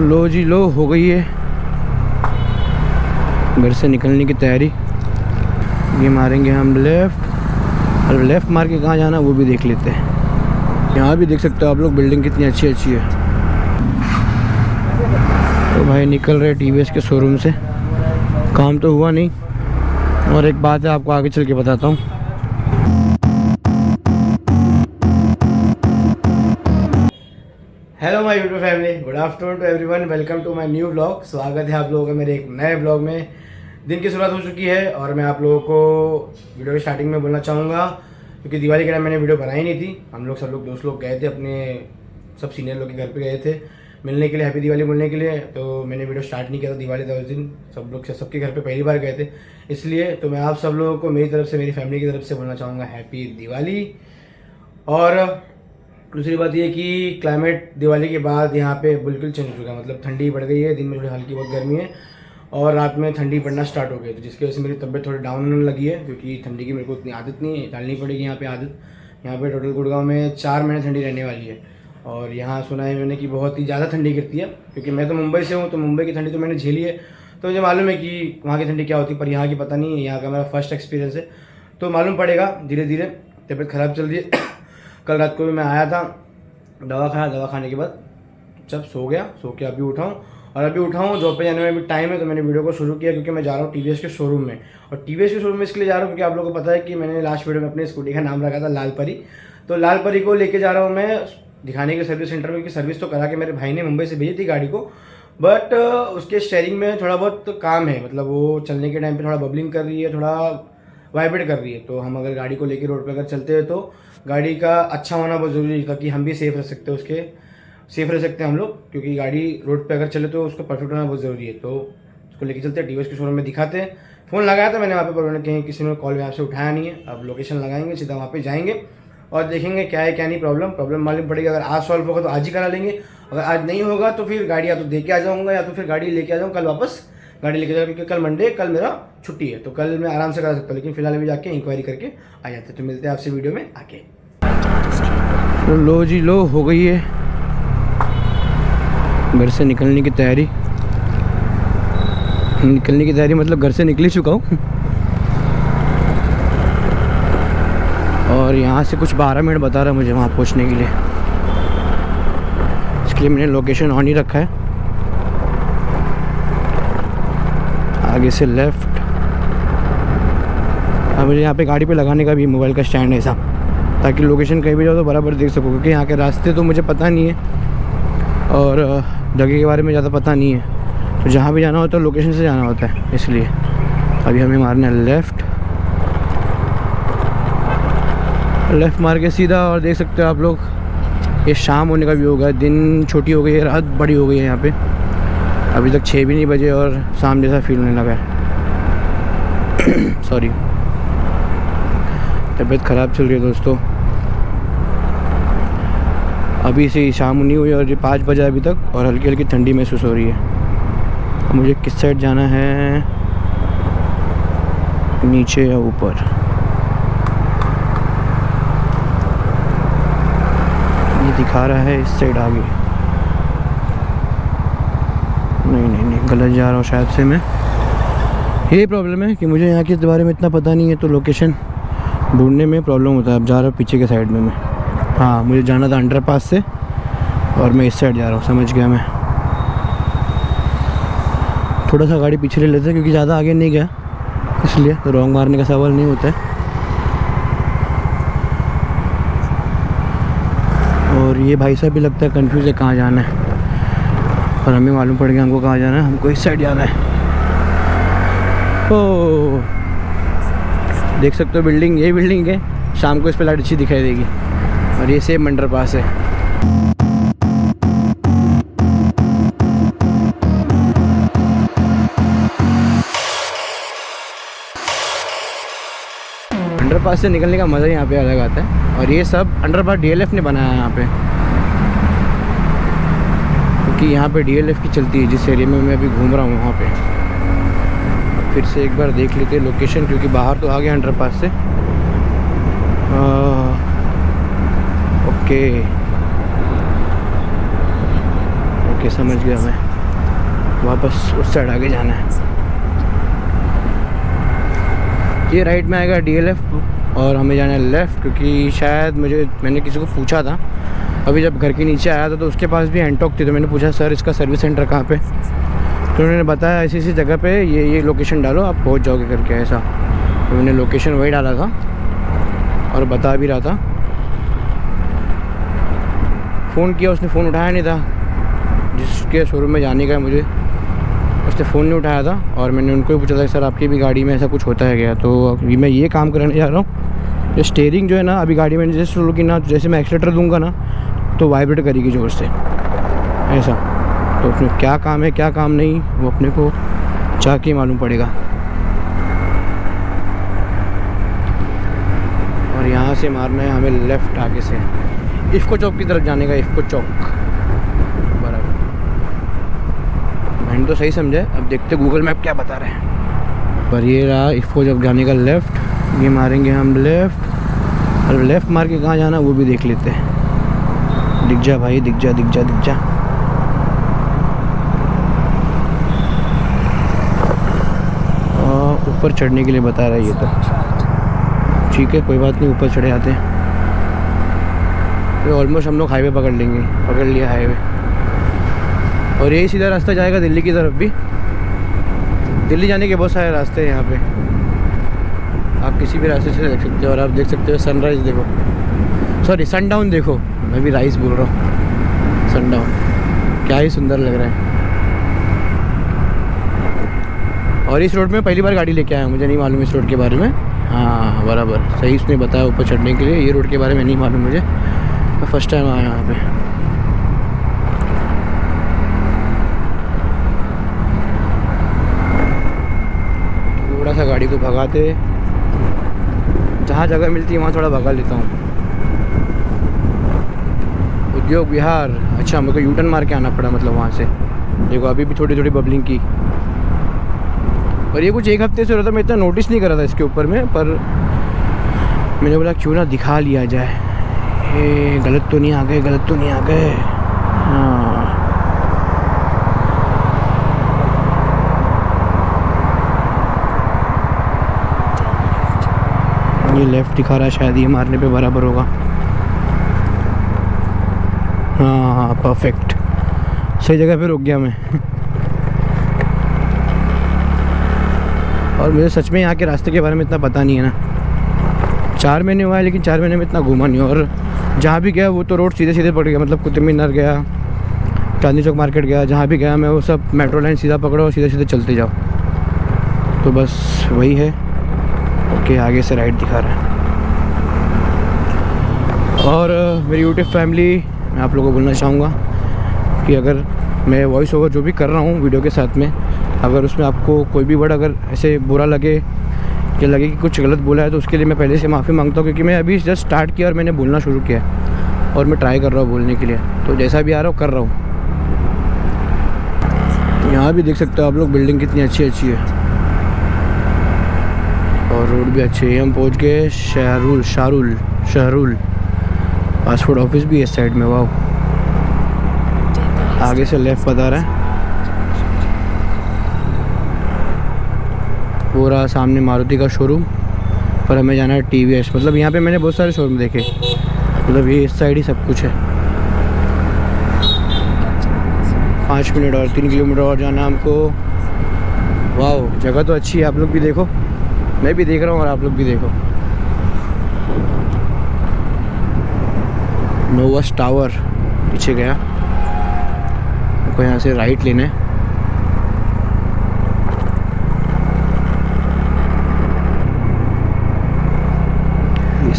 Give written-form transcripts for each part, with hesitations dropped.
लो जी लो, हो गई है घर से निकलने की तैयारी। ये मारेंगे हम लेफ़्ट, और लेफ़्ट मार के कहाँ जाना वो भी देख लेते हैं। यहाँ भी देख सकते हो आप लोग, बिल्डिंग कितनी अच्छी अच्छी है। तो भाई निकल रहे टीवीएस के शोरूम से। काम तो हुआ नहीं, और एक बात है आपको आगे चल के बताता हूँ। Hello my YouTube family, good afternoon to everyone, welcome to my new blog. स्वागत है आप लोगों का मेरे एक नए ब्लॉग में। दिन की शुरुआत हो चुकी है और मैं आप लोगों को वीडियो की स्टार्टिंग में बोलना चाहूँगा, क्योंकि दिवाली के टाइम मैंने वीडियो बनाई नहीं थी। हम लोग सब लोग दोस्त लोग गए थे, अपने सब सीनियर लोग के घर पे गए थे मिलने के लिए, हैप्पी दिवाली बोलने के लिए। तो मैंने वीडियो स्टार्ट नहीं किया था दिवाली था उस दिन, सब लोग सबके घर पे पहली बार गए थे इसलिए। तो मैं आप सब लोगों को मेरी तरफ से, मेरी फैमिली की तरफ से बोलना चाहूँगा हैप्पी दिवाली। और दूसरी बात ये कि क्लाइमेट दिवाली के बाद यहाँ पे बिल्कुल चेंज हो चुका है, मतलब ठंडी बढ़ गई है। दिन में थोड़ी हल्की बहुत गर्मी है और रात में ठंडी पड़ना स्टार्ट हो गई है, तो जिसकी वजह से मेरी तबीयत थोड़ी डाउन होने लगी है, क्योंकि ठंडी की मेरे को उतनी आदत नहीं है, डालनी पड़ेगी यहाँ पे आदत। यहाँ पे टोटल गुड़गांव में 4 महीने ठंडी रहने वाली है। और यहाँ सुना है मैंने कि बहुत ही ज़्यादा ठंडी गिरती है, क्योंकि मैं तो मुंबई से हूँ, तो मुंबई की ठंडी तो मैंने झेली है, तो मुझे मालूम है कि वहाँ की ठंडी क्या होती है, पर यहाँ की पता नहीं है। यहाँ का मेरा फर्स्ट एक्सपीरियंस है, तो मालूम पड़ेगा धीरे धीरे। तबीयत ख़राब चल रही है। कल रात को भी मैं आया था, दवा खाया, दवा खाने के बाद जब सो के अभी उठाऊँ, और अभी उठाऊँ जॉब पे जाने में भी टाइम है, तो मैंने वीडियो को शुरू किया क्योंकि मैं जा रहा हूँ टीवीएस के शोरूम में। और टीवीएस के शोरूम में इसलिए जा रहा हूँ क्योंकि आप लोगों को पता है कि मैंने लास्ट वीडियो में अपनी स्कूटी का नाम रखा था लाल परी। तो लाल परी को लेके जा रहा हूँ मैं दिखाने के सर्विस सेंटर में, कि सर्विस तो करा के मेरे भाई ने मुंबई से भेजी थी गाड़ी को, बट उसके स्टेयरिंग में थोड़ा बहुत काम है, मतलब वो चलने के टाइम पर थोड़ा बबलिंग कर रही है, थोड़ा वाइब्रेट कर रही है। तो हम अगर गाड़ी को लेकर रोड पर अगर चलते हैं तो गाड़ी का अच्छा होना बहुत ज़रूरी है, ताकि हम भी सेफ़ रह सकते हैं, उसके सेफ़ रह सकते हैं हम लोग, क्योंकि गाड़ी रोड पे अगर चले तो उसको परफेक्ट होना बहुत ज़रूरी है। तो उसको लेके चलते हैं टीवीएस के शोरूम में, दिखाते हैं। फ़ोन लगाया था मैंने वहाँ पे, पर उन्होंने कहीं किसी ने कॉल यहाँ से उठाया नहीं है। अब लोकेशन लगाएंगे, सीधा वहाँ पे जाएंगे और देखेंगे क्या है क्या नहीं प्रॉब्लम मालूम पड़ेगी। अगर आज सॉल्व होगा तो आज ही करा लेंगे, अगर आज नहीं होगा तो फिर गाड़ी या तो दे के आ जाऊँगा, या तो फिर गाड़ी लेके आ जाऊँ कल वापस, गाड़ी लेके जाऊँ, क्योंकि कल मंडे, कल मेरा छुट्टी है, तो कल मैं आराम से करा सकता हूँ। लेकिन फिलहाल अभी जाके इंक्वायरी करके आ जाते हैं। तो मिलते हैं आपसे वीडियो में आके। तो लो जी लो, हो गई है घर से निकलने की तैयारी। मतलब घर से निकल ही चुका हूँ। और यहाँ से कुछ 12 मिनट बता रहा है मुझे वहाँ पहुँचने के लिए, इसके लिए मैंने लोकेशन ऑन ही रखा है। आगे से लेफ़्ट। अब मुझे यहाँ पे गाड़ी पे लगाने का भी मोबाइल का स्टैंड है ऐसा, ताकि लोकेशन कहीं भी जाओ तो बराबर देख सको, क्योंकि यहाँ के रास्ते तो मुझे पता नहीं है और जगह के बारे में ज़्यादा पता नहीं है, तो जहाँ भी जाना होता है लोकेशन से जाना होता है, इसलिए। अभी हमें मारना है लेफ़्ट मार के सीधा। और देख सकते हो आप लोग, ये शाम होने का भी होगा, दिन छोटी हो गई है, रात बड़ी हो गई है यहाँ पे। अभी तक 6 भी नहीं बजे और शाम जैसा फील होने लगा है। सॉरी, तबीयत ख़राब चल रही है दोस्तों। अभी से शाम नहीं हुई और ये 5 बजे अभी तक, और हल्की हल्की ठंडी महसूस हो रही है। अब मुझे किस साइड जाना है, नीचे या ऊपर? ये दिखा रहा है इस साइड आगे। नहीं, गलत जा रहा हूँ शायद से मैं। यही प्रॉब्लम है कि मुझे यहाँ के बारे में इतना पता नहीं है, तो लोकेशन ढूंढने में प्रॉब्लम होता है। अब जा रहा हूँ पीछे के साइड में मैं। हाँ, मुझे जाना था अंडरपास से और मैं इस साइड जा रहा हूँ, समझ गया मैं। थोड़ा सा गाड़ी पीछे ले लेते हैं, क्योंकि ज़्यादा आगे नहीं गया, इसलिए तो रॉन्ग मारने का सवाल नहीं होता है। और ये भाई साहब भी लगता है कंफ्यूज है कहाँ जाना है, और हमें मालूम पड़ गया हमको कहाँ जाना है। हमको इस साइड जाना है। ओह, देख सकते हो बिल्डिंग, यही बिल्डिंग है। शाम को इस पर लाइट अच्छी दिखाई देगी। और ये सेम अंडरपास है। अंडरपास से निकलने का मज़ा यहाँ पे अलग आता है। और ये सब अंडरपास डीएलएफ ने बनाया है यहाँ पे, क्योंकि यहाँ पे डीएलएफ की चलती है जिस एरिया में मैं अभी घूम रहा हूँ वहाँ पे। फिर से एक बार देख लेते हैं लोकेशन, क्योंकि बाहर तो आ गया अंडरपास से। ओके, समझ गया मैं। वापस उस साइड आगे जाना है। ये राइट में आएगा DLF और हमें जाना है लेफ़्ट, क्योंकि शायद मैंने किसी को पूछा था अभी जब घर के नीचे आया था तो उसके पास भी एंटॉक थी। तो मैंने पूछा सर इसका सर्विस सेंटर कहाँ पे, तो उन्होंने बताया ऐसी ऐसी जगह पे ये लोकेशन डालो आप पहुँच जाओगे करके ऐसा। तो मैंने लोकेशन वही डाला था और बता भी रहा था। फ़ोन किया, उसने फ़ोन उठाया नहीं था। जिसके शोरूम में जाने का है मुझे, उसने फ़ोन नहीं उठाया था। और मैंने उनको भी पूछा था सर आपकी भी गाड़ी में ऐसा कुछ होता है क्या। तो अभी मैं ये काम करने जा रहा हूँ, जो स्टीयरिंग जो है ना अभी गाड़ी में जैसे शुरू की ना, जैसे मैं एक्सीलेटर दूंगा ना तो वाइब्रेट करेगी ज़ोर से ऐसा। तो उसमें क्या काम है क्या काम नहीं वो अपने को जाके मालूम पड़ेगा। और यहाँ से मारना है हमें लेफ़्ट आगे से, इफ़को चौक की तरफ जाने का। इफ़को चौक बराबर, मैंने तो सही समझा। अब देखते गूगल मैप क्या बता रहे हैं। पर ये रहा इफ़को चौक जाने का लेफ़्ट। ये मारेंगे हम लेफ़्ट, और लेफ़्ट मार के कहाँ जाना वो भी देख लेते हैं। दिख जा भाई, दिख जा दिख जा दिख जा। ऊपर चढ़ने के लिए बता रहा है ये तो ठीक है, कोई बात नहीं, ऊपर चढ़े आते हैं। तो ऑलमोस्ट हम लोग हाईवे पकड़ लेंगे, पकड़ लिया हाईवे। और यही सीधा रास्ता जाएगा दिल्ली की तरफ भी। दिल्ली जाने के बहुत सारे रास्ते हैं यहाँ पे, आप किसी भी रास्ते से देख सकते हो। और आप देख सकते हो सनराइज़ देखो, सॉरी सनडाउन देखो, मैं भी राइस बोल रहा हूँ, सनडाउन क्या ही सुंदर लग रहा है। और इस रोड में पहली बार गाड़ी लेके आया हूँ, मुझे नहीं मालूम इस रोड के बारे में। हाँ बराबर सही उसने बताया ऊपर चढ़ने के लिए। ये रोड के बारे में नहीं मालूम मुझे, मैं फर्स्ट टाइम आया यहाँ पे। थोड़ा सा गाड़ी को भगाते, जहाँ जगह मिलती है वहाँ थोड़ा भगा लेता हूँ। उद्योग विहार, अच्छा मेरे को यूटर्न मार के आना पड़ा मतलब वहाँ से। देखो अभी भी थोड़ी थोड़ी बबलिंग की। और ये कुछ एक हफ्ते से हो रहा था, मैं इतना नोटिस नहीं कर रहा था इसके ऊपर में, पर मैंने बोला क्यों ना दिखा लिया जाए। ये गलत तो नहीं आ गए, गलत तो नहीं आ गए। हाँ ये लेफ़्ट दिखा रहा है, शायद ये मारने पे बराबर होगा। हाँ परफेक्ट, सही जगह पे रुक गया मैं। और मुझे सच में यहाँ के रास्ते के बारे में इतना पता नहीं है ना। 4 महीने हुआ है लेकिन 4 महीने में इतना घूमा नहीं। और जहाँ भी गया वो तो रोड सीधे सीधे पड़ गया, मतलब कुतुब मीनार गया, चांदनी चौक मार्केट गया, जहाँ भी गया मैं वो सब मेट्रो लाइन सीधा पकड़ो और सीधे सीधे चलते जाओ। तो बस वही है। ओके आगे से राइट दिखा रहा है। और मेरी यूट्यूब फैमिली, मैं आप लोगों को बोलना चाहूँगा कि अगर मैं वॉइस ओवर जो भी कर रहा हूँ वीडियो के साथ में, अगर उसमें आपको कोई भी वर्ड अगर ऐसे बुरा लगे या लगे कि कुछ गलत बोला है तो उसके लिए मैं पहले से माफ़ी मांगता हूँ, क्योंकि मैं अभी जस्ट स्टार्ट किया और मैंने बोलना शुरू किया और मैं ट्राई कर रहा हूँ बोलने के लिए। तो जैसा भी आ रहा हूँ कर रहा हूँ। यहाँ भी देख सकते हो आप लोग, बिल्डिंग कितनी अच्छी अच्छी है और रोड भी अच्छी है। हम पहुँच गए शहरुल पासपोर्ट ऑफिस भी है इस साइड में। वाह, आगे से लेफ़्ट बता रहा है। पूरा सामने मारुति का शोरूम, पर हमें जाना है TVS। मतलब यहाँ पे मैंने बहुत सारे शोरूम देखे, मतलब ये इस साइड ही सब कुछ है। 5 मिनट और 3 किलोमीटर और जाना हमको। वाह जगह तो अच्छी है, आप लोग भी देखो, मैं भी देख रहा हूँ और आप लोग भी देखो। नोवस टावर पीछे गया, हमको यहाँ से राइट लेना है।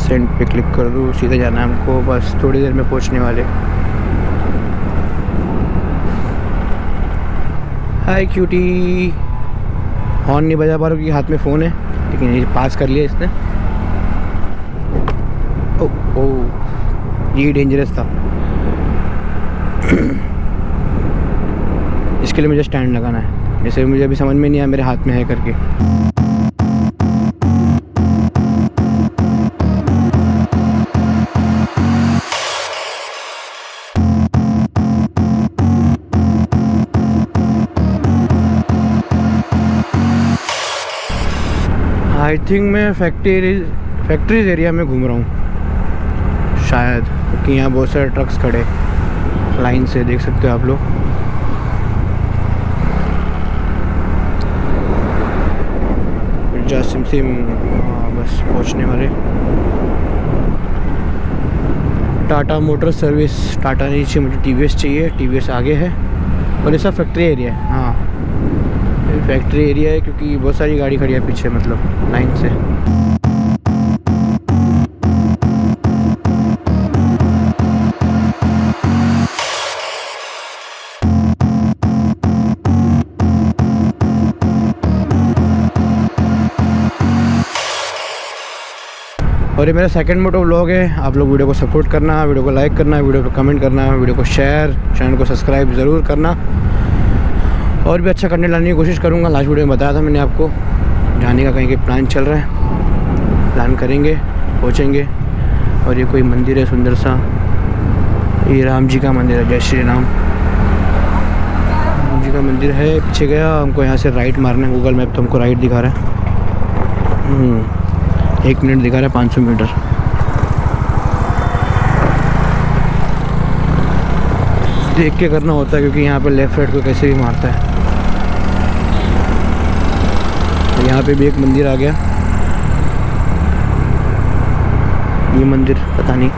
सेंड पे क्लिक कर दूँ, सीधे जाना है हमको, बस थोड़ी देर में पहुंचने वाले। हाय क्यूटी, हॉर्न नहीं बजा पा रहा क्योंकि हाथ में फ़ोन है, लेकिन ये पास कर लिया इसने। ये डेंजरस था। इसके लिए मुझे स्टैंड लगाना है, जैसे मुझे अभी समझ में नहीं आया मेरे हाथ में है करके। आई थिंक मैं फैक्ट्रीज एरिया में घूम रहा हूँ शायद, क्योंकि यहाँ बहुत सारे ट्रक्स खड़े लाइन से, देख सकते हो आप लोग। सिम बस पहुँचने वाले। टाटा मोटर सर्विस, टाटा नहीं चाहिए मुझे, टीवीएस चाहिए। टीवीएस आगे है और ये सब फैक्ट्री एरिया है। हाँ फैक्ट्री एरिया है क्योंकि बहुत सारी गाड़ी खड़ी है पीछे, मतलब लाइन से। और ये मेरा सेकंड मोटो व्लॉग है। आप लोग वीडियो को सपोर्ट करना, वीडियो को लाइक करना, वीडियो को कमेंट करना, वीडियो को शेयर, चैनल को सब्सक्राइब ज़रूर करना। और भी अच्छा कंटेंट लाने की कोशिश करूँगा। लास्ट वीडियो में बताया था मैंने आपको, जाने का कहीं के प्लान चल रहा है, प्लान करेंगे, पहुँचेंगे। और ये कोई मंदिर है सुंदर सा, ये राम जी का मंदिर है, जय श्री राम। राम जी का मंदिर है। पीछे गया, हमको यहाँ से राइट मारना है। गूगल मैप तो हमको राइट दिखा रहा है। 1 मिनट दिखा रहा है, 500 मीटर। देख के करना होता है क्योंकि यहाँ पे लेफ़्ट राइट को कैसे भी मारता है। तो यहाँ पे भी एक मंदिर आ गया। ये मंदिर पता नहीं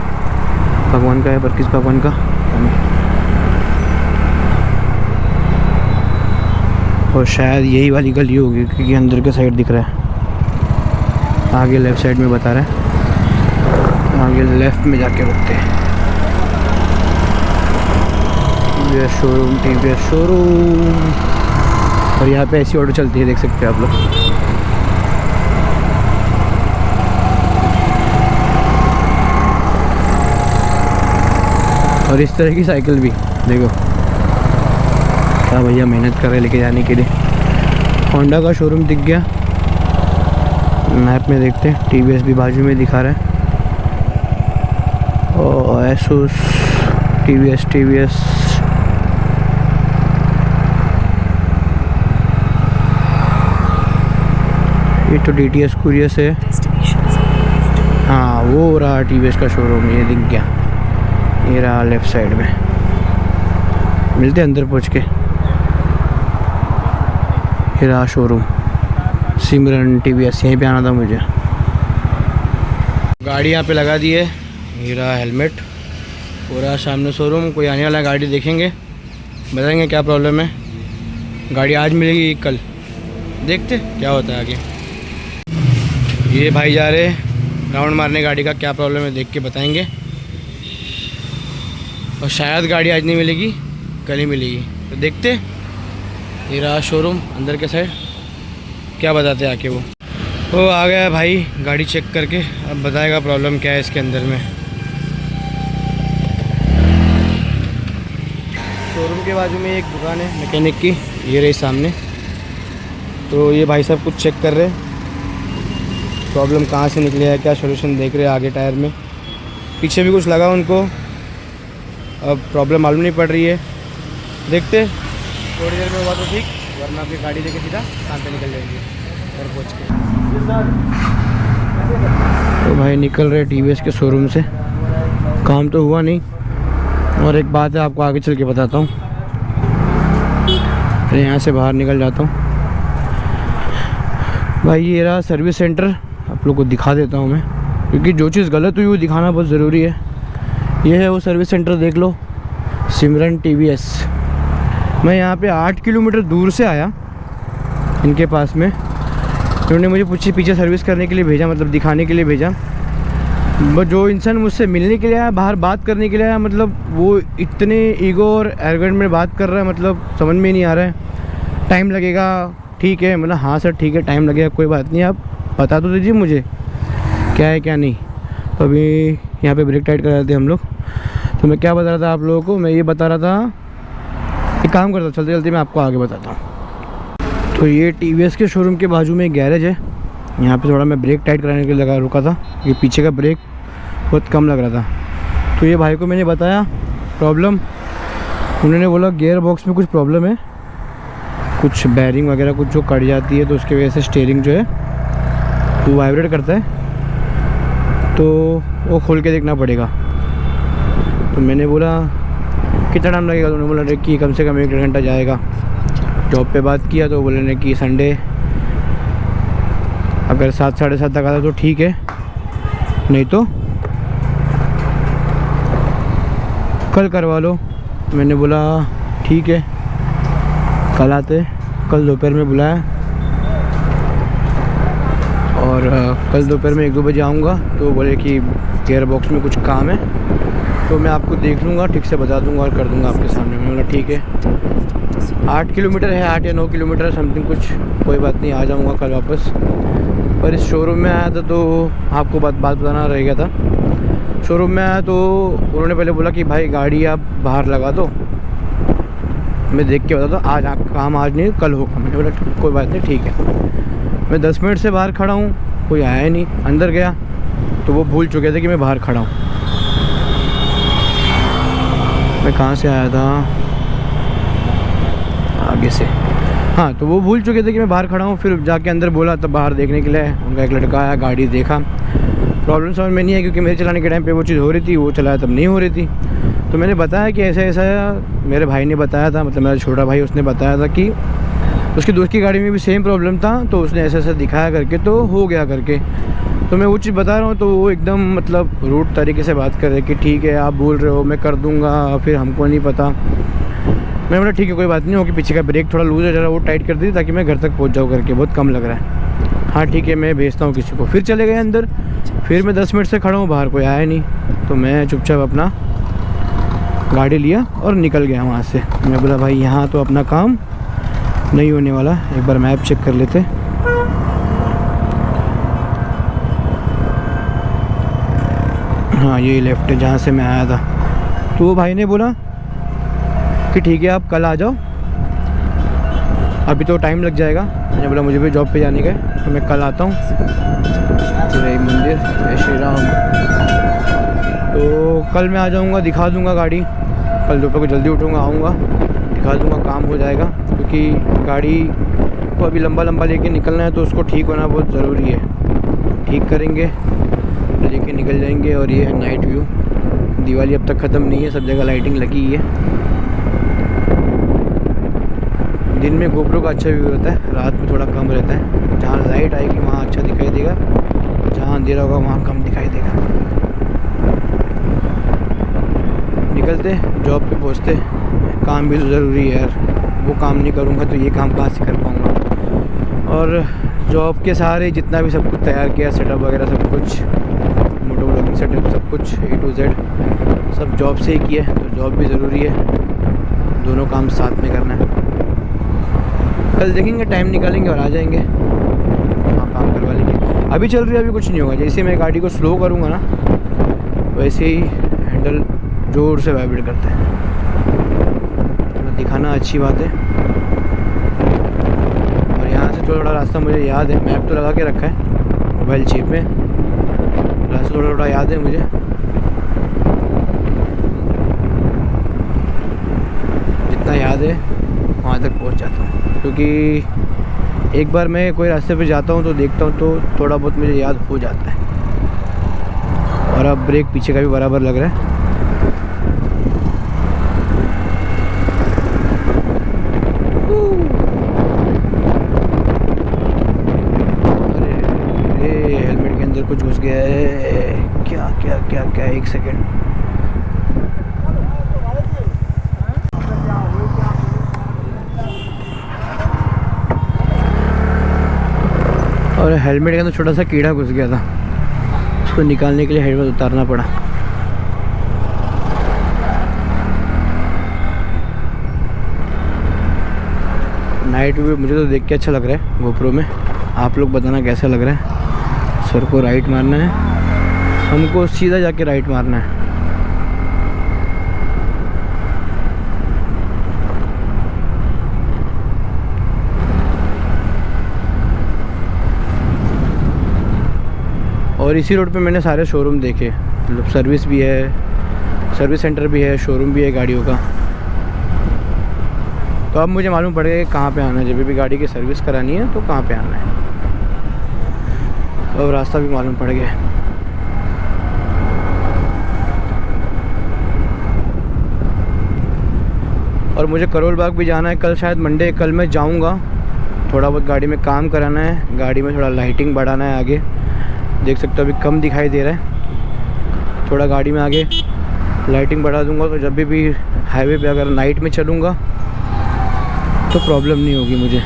भगवान का है, पर किस भगवान का पता नहीं। और शायद यही वाली गली होगी क्योंकि अंदर के साइड दिख रहा है। आगे लेफ़्ट साइड में बता रहा है, आगे लेफ़्ट में जाके रुकते हैं। TVS showroom, TVS showroom. और यहाँ पे ऐसी ऑटो चलती है, देख सकते हैं आप लोग। और इस तरह की साइकिल भी देखो, क्या भैया मेहनत कर रहे लेके जाने के लिए। होंडा का शोरूम दिख गया, मैप में देखते हैं। टीवीएस भी बाजू में दिखा रहा है। और एसुस, टीवीएस। ये तो डीटीएस कुरियस है। हाँ वो रहा टीवीएस का शोरूम, ये दिख गया। ये रहा लेफ्ट साइड में। मिलते हैं अंदर पहुँच के। ये रहा शोरूम, सिमरन टीवीएस। यहीं पे आना था मुझे। गाड़ी यहाँ पे लगा दी है। ये रहा हेलमेट। पूरा सामने शोरूम। कोई आने वाला गाड़ी देखेंगे, बताएंगे क्या प्रॉब्लम है। गाड़ी आज मिलेगी कल, देखते क्या होता है आगे। ये भाई जा रहे राउंड मारने, गाड़ी का क्या प्रॉब्लम है देख के बताएंगे। और शायद गाड़ी आज नहीं मिलेगी, कल ही मिलेगी, तो देखते। ये रहा शोरूम अंदर के साइड, क्या बताते हैं आके। वो आ गया भाई गाड़ी चेक करके, अब बताएगा प्रॉब्लम क्या है इसके अंदर में। शोरूम के बाजू में एक दुकान है मैकेनिक की, ये रही सामने। तो ये भाई साहब कुछ चेक कर रहे हैं, प्रॉब्लम कहाँ से निकले है, क्या सॉल्यूशन देख रहे हैं आगे टायर में। पीछे भी कुछ लगा उनको, अब प्रॉब्लम मालूम नहीं पड़ रही है, देखते। थोड़ी देर में हुआ तो ठीक, वरना आपकी गाड़ी लेके सीधा काम पे निकल जाएंगे घर पहुँच के। तो भाई निकल रहे टीवीएस के शोरूम से। काम तो हुआ नहीं, और एक बात है आपको आगे चल के बताता हूँ। फिर यहाँ से बाहर निकल जाता हूँ। भाई ये रहा सर्विस सेंटर, आप लोग को दिखा देता हूँ मैं, क्योंकि जो चीज़ गलत हुई वो दिखाना बहुत ज़रूरी है। ये है वो सर्विस सेंटर, देख लो, सिमरन टीवीएस। मैं यहाँ पे 8 किलोमीटर दूर से आया इनके पास में। उन्होंने मुझे पीछे सर्विस करने के लिए भेजा, मतलब दिखाने के लिए भेजा। बट जो इंसान मुझसे मिलने के लिए आया, बाहर बात करने के लिए आया, मतलब वो इतने ईगो और एरोगेंट में बात कर रहा है, मतलब समझ में नहीं आ रहा है। टाइम लगेगा, ठीक है, मतलब हाँ सर ठीक है टाइम लगेगा, कोई बात नहीं, आप बता तो दीजिए मुझे क्या है क्या नहीं। तो अभी यहाँ पे ब्रेक टाइट कर रहे थे हम लोग। तो मैं क्या बता रहा था आप लोगों को, मैं ये बता रहा था, एक काम करता हूँ चलते चलते मैं आपको आगे बताता हूँ। तो ये टीवीएस के शोरूम के बाजू में एक गैरेज है। यहाँ पे थोड़ा मैं ब्रेक टाइट कराने के लिए रुका था, ये पीछे का ब्रेक बहुत कम लग रहा था। तो ये भाई को मैंने बताया प्रॉब्लम, उन्होंने बोला गियर बॉक्स में कुछ प्रॉब्लम है, कुछ बैरिंग वगैरह कुछ जो कट जाती है, तो उसकी वजह से स्टीयरिंग जो है वो वाइब्रेट करता है, तो वो खोल के देखना पड़ेगा। तो मैंने बोला कितना टाइम लगेगा, तो उन्होंने बोला कि कम से कम 1-1.5 घंटा जाएगा। जॉब पे बात किया तो बोले कि संडे अगर 7 साढ़े 7 तक आता तो ठीक है, नहीं तो कल करवा लो। मैंने बोला ठीक है, कल आते। कल दोपहर में बुलाया और कल दोपहर में 1-2 बजे आऊँगा। तो बोले कि गियर बॉक्स में कुछ काम है, तो मैं आपको देख लूँगा, ठीक से बता दूँगा और कर दूँगा आपके सामने। मैंने बोला ठीक है। 8 किलोमीटर है, 8 या 9 किलोमीटर समथिंग कुछ, कोई बात नहीं, आ जाऊँगा कल वापस। पर इस शोरूम में आया था तो आपको बात बताना रह गया था। शोरूम में आया तो उन्होंने पहले बोला कि भाई गाड़ी आप बाहर लगा दो, मैं देख के बताता हूँ, आज काम आज नहीं कल होगा। मैंने बोला कोई बात नहीं ठीक है। मैं 10 मिनट से बाहर खड़ा हूँ, कोई आया ही नहीं। अंदर गया तो वो भूल चुके थे कि मैं बाहर खड़ा हूँ। मैं कहाँ से आया था, आगे से, हाँ। तो वो भूल चुके थे कि मैं बाहर खड़ा हूँ। फिर जाके अंदर बोला, तब बाहर देखने के लिए उनका एक लड़का आया, गाड़ी देखा। प्रॉब्लम समझ में नहीं है क्योंकि मेरे चलाने के टाइम पे वो चीज़ हो रही थी, वो चलाया तब नहीं हो रही थी। तो मैंने बताया कि ऐसा ऐसा, मेरे भाई ने बताया था, मतलब मेरा छोटा भाई, उसने बताया था कि उसके दोस्त की गाड़ी में भी सेम प्रॉब्लम था, तो उसने ऐसा ऐसा दिखाया करके तो हो गया करके। तो मैं वो चीज़ बता रहा हूँ तो वो एकदम मतलब रूड तरीके से बात कर रहे कि ठीक है आप बोल रहे हो मैं कर दूँगा, फिर हमको नहीं पता। मैंने बोला ठीक है कोई बात नहीं, हो कि पीछे का ब्रेक थोड़ा लूज़ है, ज़रा वो टाइट कर दी ताकि मैं घर तक पहुँच जाऊँ करके, बहुत कम लग रहा है। हाँ ठीक है मैं भेजता हूँ किसी को। फिर चले गए अंदर। फिर मैं 10 मिनट से खड़ा हूँ, बाहर कोई आया नहीं। तो मैं चुपचाप अपना गाड़ी लिया और निकल गया वहाँ से। मैं बोला भाई यहाँ तो अपना काम नहीं होने वाला, एक बार मैप चेक कर लेते। हाँ ये लेफ्ट है जहाँ से मैं आया था। तो वो भाई ने बोला कि ठीक है आप कल आ जाओ, अभी तो टाइम लग जाएगा। मैंने बोला मुझे भी जॉब पे जाने का है, तो मैं कल आता हूँ। मंदिर जय श्री राम। तो कल मैं आ जाऊँगा, दिखा दूँगा गाड़ी। कल दोपहर को जल्दी उठूँगा, आऊँगा, दिखा दूँगा, काम हो जाएगा। क्योंकि गाड़ी को अभी लंबा लेके निकलना है, तो उसको ठीक होना बहुत ज़रूरी है। ठीक करेंगे, लेके निकल जाएंगे। और ये है नाइट व्यू। दिवाली अब तक ख़त्म नहीं है, सब जगह लाइटिंग लगी है। दिन में गोप्रो का अच्छा व्यू रहता है, रात में थोड़ा कम रहता है। जहाँ लाइट आएगी वहाँ अच्छा दिखाई देगा, जहाँ अंधेरा होगा वहाँ कम दिखाई देगा। निकलते, जॉब पे पहुँचते। काम भी तो ज़रूरी है यार, वो काम नहीं करूँगा तो ये काम कहाँ से कर पाऊँगा। और जॉब के सहारे जितना भी सब कुछ तैयार किया, सेटअप वगैरह सब कुछ, मोटो ब्लॉगिंग सेटअप सब कुछ A to Z सब जॉब से ही किया है। तो जॉब भी ज़रूरी है, दोनों काम साथ में करना है। कल देखेंगे, टाइम निकालेंगे और आ जाएंगे, वहाँ काम करवा लेंगे। अभी चल रही है, अभी कुछ नहीं होगा। जैसे मैं गाड़ी को स्लो करूँगा ना, वैसे ही हैंडल ज़ोर से वाइब्रेट करता है। तो दिखाना अच्छी बात है। और यहाँ से थोड़ा रास्ता मुझे याद है, मैप तो लगा के रखा है मोबाइल जेब में, रास्ता थोड़ा याद है मुझे। जितना याद है वहाँ तक पहुँच जाता हूँ। क्योंकि एक बार मैं कोई रास्ते पे जाता हूँ तो देखता हूँ तो थोड़ा बहुत मुझे याद हो जाता है। और अब ब्रेक पीछे का भी बराबर लग रहा है। अरे हेलमेट के अंदर कुछ घुस गया है। क्या क्या क्या क्या, एक सेकेंड। और हेलमेट के अंदर छोटा सा कीड़ा घुस गया था, उसको निकालने के लिए हेलमेट उतारना पड़ा। नाइट व्यू मुझे तो देख के अच्छा लग रहा है गोप्रो में। आप लोग बताना कैसा लग रहा है। सर को राइट मारना है, हमको सीधा जाके राइट मारना है। और इसी रोड पे मैंने सारे शोरूम देखे, मतलब सर्विस भी है, सर्विस सेंटर भी है, शोरूम भी है गाड़ियों का। तो अब मुझे मालूम पड़ेगा कहाँ पे आना है। जब भी गाड़ी की सर्विस करानी है तो कहाँ पे आना है। और रास्ता भी मालूम पड़ गया। और मुझे करोल बाग भी जाना है कल, शायद मंडे। कल मैं जाऊंगा, थोड़ा बहुत गाड़ी में काम कराना है, गाड़ी में थोड़ा लाइटिंग बढ़ाना है आगे। देख सकते हो अभी कम दिखाई दे रहा है, थोड़ा गाड़ी में आगे लाइटिंग बढ़ा दूंगा तो जब भी हाईवे पे अगर नाइट में चलूँगा तो प्रॉब्लम नहीं होगी मुझे।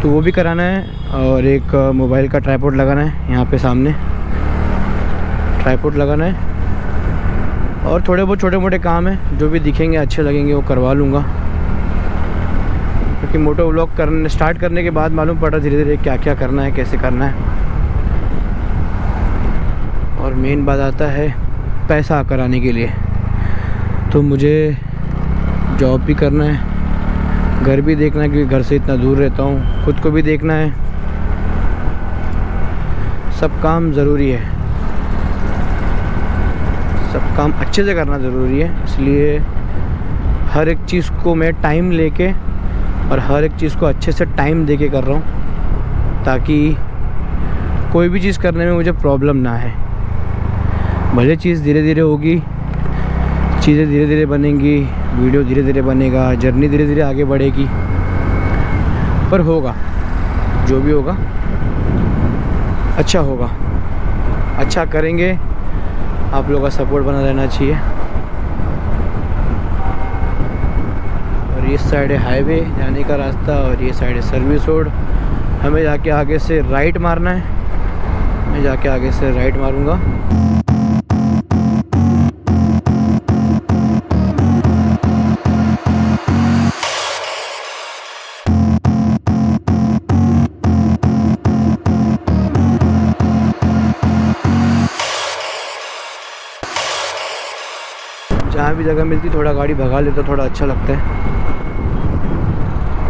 तो वो भी कराना है। और एक मोबाइल का ट्राइपॉड लगाना है, यहाँ पे सामने ट्राइपॉड लगाना है। और थोड़े बहुत छोटे मोटे काम हैं जो भी दिखेंगे अच्छे लगेंगे वो करवा लूँगा, क्योंकि मोटो व्लॉग स्टार्ट करने के बाद मालूम पड़ा धीरे धीरे क्या क्या करना है, कैसे करना है। और मेन बात आता है पैसा कराने के लिए, तो मुझे जॉब भी करना है, घर भी देखना है क्योंकि घर से इतना दूर रहता हूँ, खुद को भी देखना है। सब काम ज़रूरी है, सब काम अच्छे से करना ज़रूरी है। इसलिए हर एक चीज़ को मैं टाइम लेके और हर एक चीज़ को अच्छे से टाइम देके कर रहा हूँ, ताकि कोई भी चीज़ करने में मुझे प्रॉब्लम ना है। भले चीज़ धीरे धीरे होगी, चीज़ें धीरे धीरे बनेंगी, वीडियो धीरे धीरे बनेगा, जर्नी धीरे धीरे आगे बढ़ेगी, पर होगा, जो भी होगा अच्छा होगा। अच्छा करेंगे, आप लोगों का सपोर्ट बना रहना चाहिए। और ये साइड है हाईवे जाने का रास्ता और ये साइड है सर्विस रोड। हमें जाके आगे से राइट मारना है, मैं जाके आगे से राइट मारूंगा। जहाँ भी जगह मिलती थोड़ा गाड़ी भगा लेता, थोड़ा अच्छा लगता है,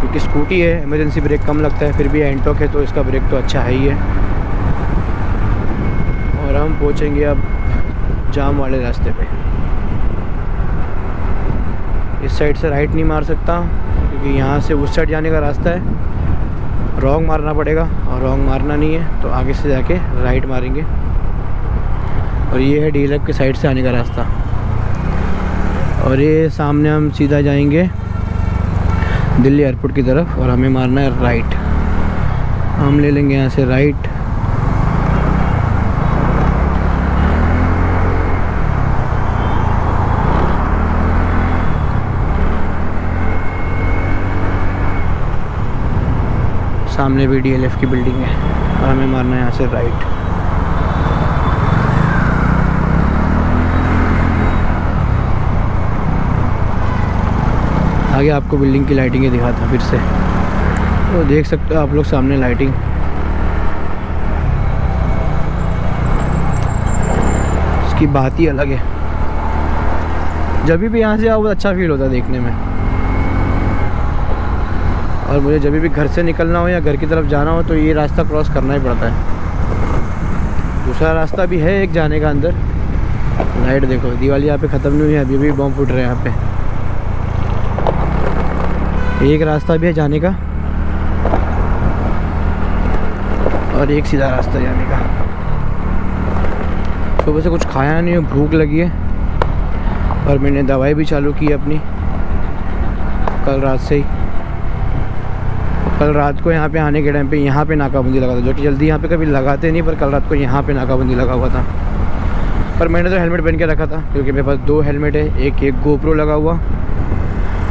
क्योंकि स्कूटी है, इमरजेंसी ब्रेक कम लगता है, फिर भी एंटॉक है तो इसका ब्रेक तो अच्छा है ही है। और हम पहुँचेंगे अब जाम वाले रास्ते पे। इस साइड से राइट नहीं मार सकता क्योंकि यहाँ से उस साइड जाने का रास्ता है, रॉन्ग मारना पड़ेगा, और रॉन्ग मारना नहीं है तो आगे से जाके राइट मारेंगे। और ये है डीलर के साइड से आने का रास्ता। और ये सामने हम सीधा जाएंगे दिल्ली एयरपोर्ट की तरफ और हमें मारना है राइट। हम ले लेंगे यहाँ से राइट। सामने भी DLF की बिल्डिंग है और हमें मारना है यहाँ से राइट। आगे आपको बिल्डिंग की लाइटिंग दिखाता फिर से, तो देख सकते हो आप लोग सामने लाइटिंग। इसकी बात ही अलग है, जब भी यहाँ से आओ अच्छा फील होता है देखने में। और मुझे जब भी घर से निकलना हो या घर की तरफ जाना हो तो ये रास्ता क्रॉस करना ही पड़ता है। दूसरा रास्ता भी है एक जाने का अंदर। लाइट देखो, दिवाली यहाँ पे ख़त्म नहीं हुई है, अभी भी बम फूट रहे हैं यहाँ पे। एक रास्ता भी है जाने का और एक सीधा रास्ता जाने का। सुबह से कुछ खाया नहीं है, भूख लगी है, और मैंने दवाई भी चालू की अपनी कल रात से ही। कल रात को यहाँ पे आने के टाइम पे यहाँ पे नाकाबंदी लगा था, जो कि जल्दी यहाँ पे कभी लगाते नहीं, पर कल रात को यहाँ पे नाकाबंदी लगा हुआ था। पर मैंने तो हेलमेट पहन के रखा था क्योंकि मेरे पास 2 हेलमेट है, एक GoPro लगा हुआ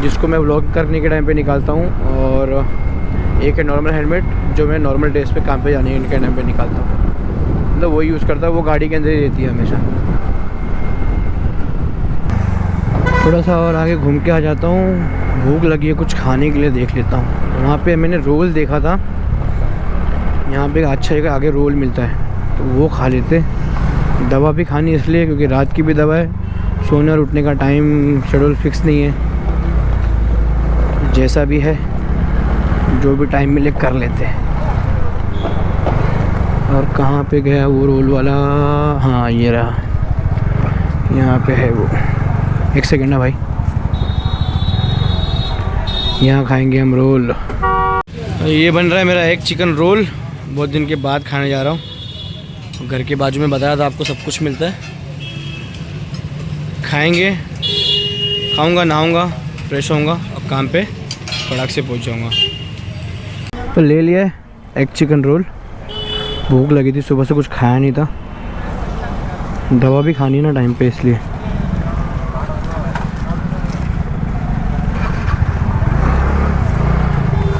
जिसको मैं व्लॉग करने के टाइम पे निकालता हूँ, और एक है नॉर्मल हेलमेट जो मैं नॉर्मल डेज पे काम पे जाने के टाइम पे निकालता हूँ। मतलब वो यूज़ करता है, वो गाड़ी के अंदर ही रहती है हमेशा। थोड़ा सा और आगे घूम के आ जाता हूँ, भूख लगी है, कुछ खाने के लिए देख लेता हूँ। वहाँ पे मैंने रोल देखा था, यहाँ पे अच्छा जगह आगे रोल मिलता है तो वो खा लेते। दवा भी खानी इसलिए क्योंकि रात की भी दवा है, सोने और उठने का टाइम शेड्यूल फिक्स नहीं है, जैसा भी है जो भी टाइम मिले कर लेते हैं। और कहाँ पे गया वो रोल वाला? हाँ ये रहा, यहाँ पे है वो। एक सेकेंड ना भाई, यहाँ खाएंगे हम रोल। ये बन रहा है मेरा एक चिकन रोल बहुत दिन के बाद खाने जा रहा हूँ। घर के बाजू में बताया था आपको सब कुछ मिलता है। खाएंगे, खाऊंगा, नहाऊंगा, फ्रेश होऊंगा, अब काम पे फटाक से पहुँच जाऊँगा। तो ले लिया एग चिकन रोल। भूख लगी थी, सुबह से कुछ खाया नहीं था, दवा भी खानी ना टाइम पे, इसलिए।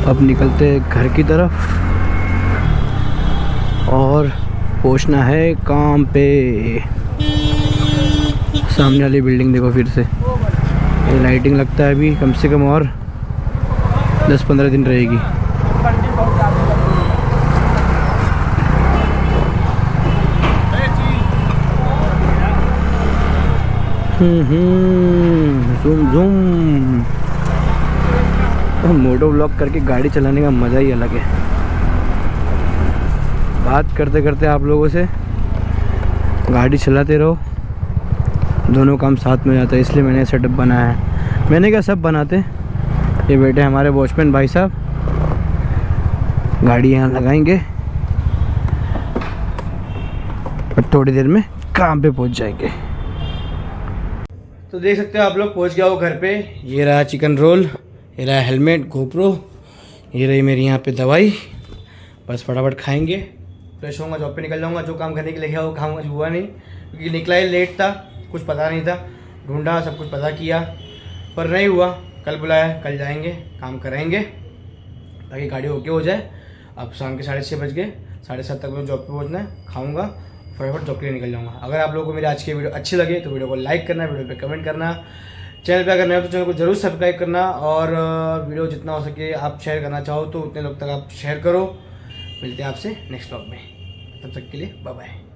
अब निकलते हैं घर की तरफ और पहुंचना है काम पे। सामने वाली बिल्डिंग देखो फिर से, ये लाइटिंग लगता है अभी कम से कम और 10-15 दिन रहेगी। Zoom zoom. मोटो व्लॉग करके गाड़ी चलाने का मज़ा ही अलग है। बात करते करते आप लोगों से गाड़ी चलाते रहो, दोनों काम साथ में जाता है, इसलिए मैंने सेटअप बनाया है। मैंने क्या, सब बनाते। ये बेटे हमारे वॉचमैन भाई साहब, गाड़ी यहाँ लगाएंगे और थोड़ी देर में काम पे पहुँच जाएंगे। तो देख सकते हो आप लोग, पहुँच गया हो घर पे। ये रहा चिकन रोल, ये रहा हेलमेट, गोप्रो, ये रही मेरी यहाँ पे दवाई। बस फटाफट खाएंगे, फ्रेश होऊंगा, जॉब पे निकल जाऊंगा। जो काम करने के लिए गया वो खाऊंगा, हुआ नहीं क्योंकि निकला ही लेट था, कुछ पता नहीं था। ढूंढा, सब कुछ पता किया पर नहीं हुआ। कल बुलाया, कल जाएंगे, काम कराएंगे ताकि गाड़ी ओके हो जाए। अब शाम के 6:30 बज गए, 7:30 तक मुझे जॉब पे पहुँचना है। खाऊंगा, फटाफट जॉब के लिए निकल जाऊँगा। अगर आप लोगों को मेरी आज की वीडियो अच्छी लगे तो वीडियो को लाइक करना, वीडियो पे कमेंट करना, चैनल पे अगर नए हो तो चैनल को जरूर सब्सक्राइब करना, और वीडियो जितना हो सके आप शेयर करना चाहो तो उतने लोग तक आप शेयर करो। मिलते हैं आपसे नेक्स्ट व्लॉग में, तब तक के लिए बाय बाय।